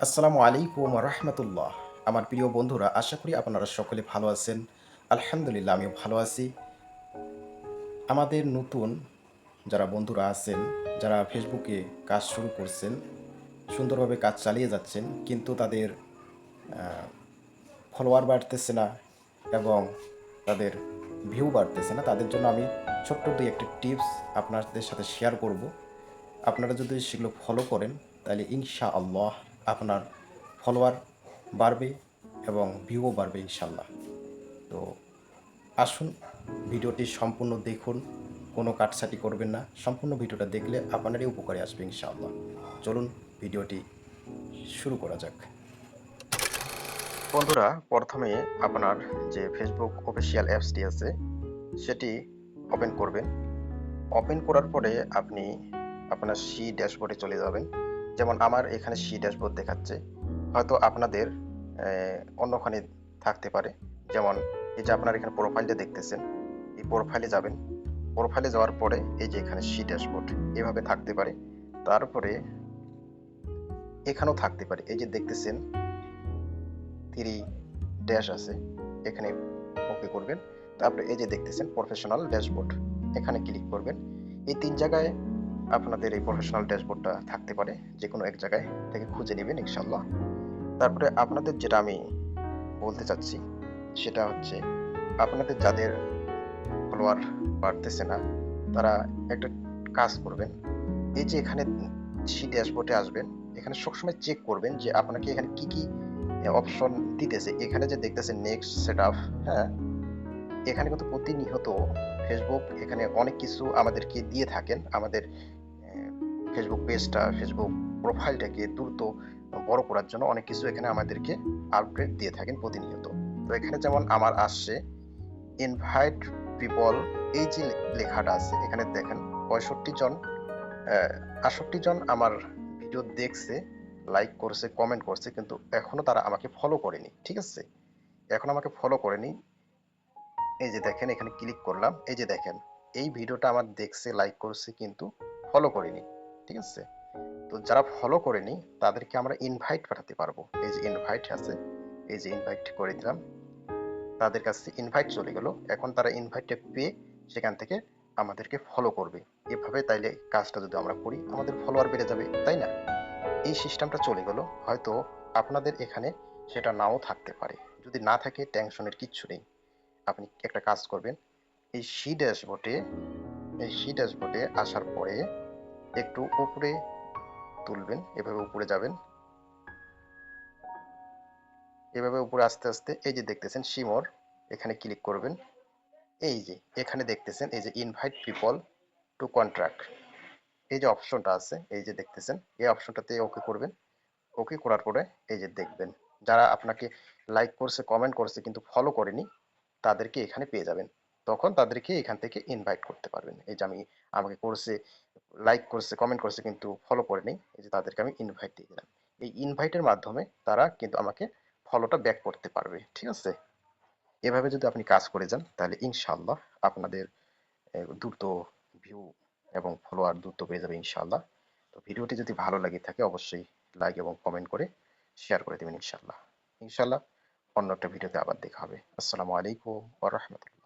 আসসালামু আলাইকুম রহমতুল্লাহ। আমার প্রিয় বন্ধুরা, আশা করি আপনারা সকলে ভালো আছেন। আলহামদুলিল্লাহ, আমিও ভালো আছি। আমাদের নতুন যারা বন্ধুরা আছেন, যারা ফেসবুকে কাজ শুরু করছেন, সুন্দরভাবে কাজ চালিয়ে যাচ্ছেন, কিন্তু তাদের ফলোয়ার বাড়তেছে না এবং তাদের ভিউ বাড়তেছে না, তাদের জন্য আমি ছোট্ট দুই একটি টিপস আপনাদের সাথে শেয়ার করব। আপনারা যদি সেগুলো ফলো করেন, তাহলে ইনশাআল্লাহ আপনার ফলোয়ার বাড়বে এবং ভিউও বাড়বে ইনশাল্লাহ। তো আসুন, ভিডিওটি সম্পূর্ণ দেখুন, কোনো কাটছাঁটি করবেন না। সম্পূর্ণ ভিডিওটা দেখলে আপনারই উপকারে আসবে ইনশাআল্লাহ। চলুন ভিডিওটি শুরু করা যাক। বন্ধুরা, প্রথমে আপনার যে ফেসবুক অফিসিয়াল অ্যাপসটি আছে সেটি ওপেন করবেন। ওপেন করার পরে আপনি আপনার সি ড্যাশবোর্ডে চলে যাবেন। যেমন আমার এখানে সি ড্যাশবোর্ড দেখাচ্ছে, হয়তো আপনাদের অন্যখানে থাকতে পারে। যেমন এই যে আপনার এখানে প্রোফাইলটা দেখতেছেন, এই প্রোফাইলে যাবেন। প্রোফাইলে যাওয়ার পরে এই যে এখানে সি ড্যাশবোর্ড এভাবে থাকতে পারে। তারপরে এখানেও থাকতে পারে, এই যে দেখতেছেন 3 ড্যাশ আছে, এখানে ওকে করবেন। তারপরে এই যে দেখতেছেন প্রফেশনাল ড্যাশবোর্ড, এখানে ক্লিক করবেন। এই 3 জায়গায় আপনাদের এই প্রফেশনাল ড্যাশবোর্ডটা থাকতে পারে, যে কোনো এক জায়গায় থেকে খুঁজে নেবেন ইনশাল্লাহ। তারপরে আপনাদের যেটা আমি বলতে চাচ্ছি সেটা হচ্ছে, আপনাদের যাদের ফলোয়ার বাড়তেছে না, তারা একটা কাজ করবেন। এই যে এখানে সি ড্যাশবোর্ডে আসবেন, এখানে সবসময় চেক করবেন যে আপনাকে এখানে কি কি অপশন দিতেছে। এখানে যে দেখতেছেন নেক্সট সেটআপ, হ্যাঁ, এখানে কিন্তু প্রতিনিয়ত ফেসবুক এখানে অনেক কিছু আমাদেরকে দিয়ে থাকেন। আমাদের ফেসবুক পেজটা, ফেসবুক প্রোফাইলটাকে দ্রুত বড় করার জন্য অনেক কিছু এখানে আমাদেরকে আপডেট দিয়ে থাকেন প্রতিনিয়ত। তো এখানে যেমন আমার আসছে ইনভাইট পিপল, এই যে লেখাটা আছে এখানে দেখেন 65 জন, 68 জন আমার ভিডিও দেখছে, লাইক করছে, কমেন্ট করছে, কিন্তু এখনো তারা আমাকে ফলো করেনি। ঠিক আছে, এখন আমাকে ফলো করেনি। এই যে দেখেন এখানে ক্লিক করলাম, এই যে দেখেন এই ভিডিওটা আমার দেখছে, লাইক করছে, কিন্তু ফলো করেনি। ঠিক আছে, তো যারা ফলো করেনি তাদেরকে আমরা ইনভাইট পাঠাতে পারবো। এই যে ইনভাইট আছে, এই যে ইনভাইট করে দিলাম, তাদের কাছে ইনভাইট চলে গেল। এখন তারা ইনভাইটটা পেয়ে সেখান থেকে আমাদেরকে ফলো করবে। এভাবে তাইলে কাজটা যদি আমরা করি, আমাদের ফলোয়ার বেড়ে যাবে, তাই না? এই সিস্টেমটা চলে গেল। হয়তো আপনাদের এখানে সেটা নাও থাকতে পারে। যদি না থাকে, টেনশনের কিচ্ছু নেই। আপনি একটা কাজ করবেন, এই সি ড্যাশবোর্ডে, এই সি ড্যাশবোর্ডে আসার পরে একটু উপরে তুলবেন, এভাবে উপরে যাবেন, এভাবে উপরে আস্তে আস্তে এই যে দেখতেছেন শিমর, এখানে ক্লিক করবেন। এই যে এখানে দেখতেছেন এই যে ইনভাইট পিপল টু কন্ট্রাক্ট, এই যে অপশনটা আছে, এই যে দেখতেছেন এই অপশনটাতে ওকে করবেন। ওকে করার পরে এই যে দেখবেন যারা আপনাকে লাইক করছে, কমেন্ট করছে, কিন্তু ফলো করেনি, তাদেরকে এখানে পেয়ে যাবেন। তখন তাদেরকে এখান থেকে ইনভাইট করতে পারবেন। এই যে আমি, আমাকে করছে, লাইক করছে, কমেন্ট করছে, কিন্তু ফলো করেনি, এই যে তাদেরকে আমি ইনভাইট দিয়ে দিলাম। এই ইনভাইটের মাধ্যমে তারা কিন্তু আমাকে ফলোটা ব্যাক করতে পারবে। ঠিক আছে, এভাবে যদি আপনি কাজ করে যান, তাহলে ইনশাআল্লাহ আপনাদের দ্রুত ভিউ এবং ফলোয়ার দ্রুত পেয়ে যাবে ইনশাআল্লাহ। তো ভিডিওটি যদি ভালো লাগে থাকে, অবশ্যই লাইক এবং কমেন্ট করে শেয়ার করে দেবেন ইনশাআল্লাহ। ইনশাআল্লাহ অন্য একটা ভিডিওতে আবার দেখা হবে। আসসালামু আলাইকুম ওয়া রাহমাতুল্লাহ।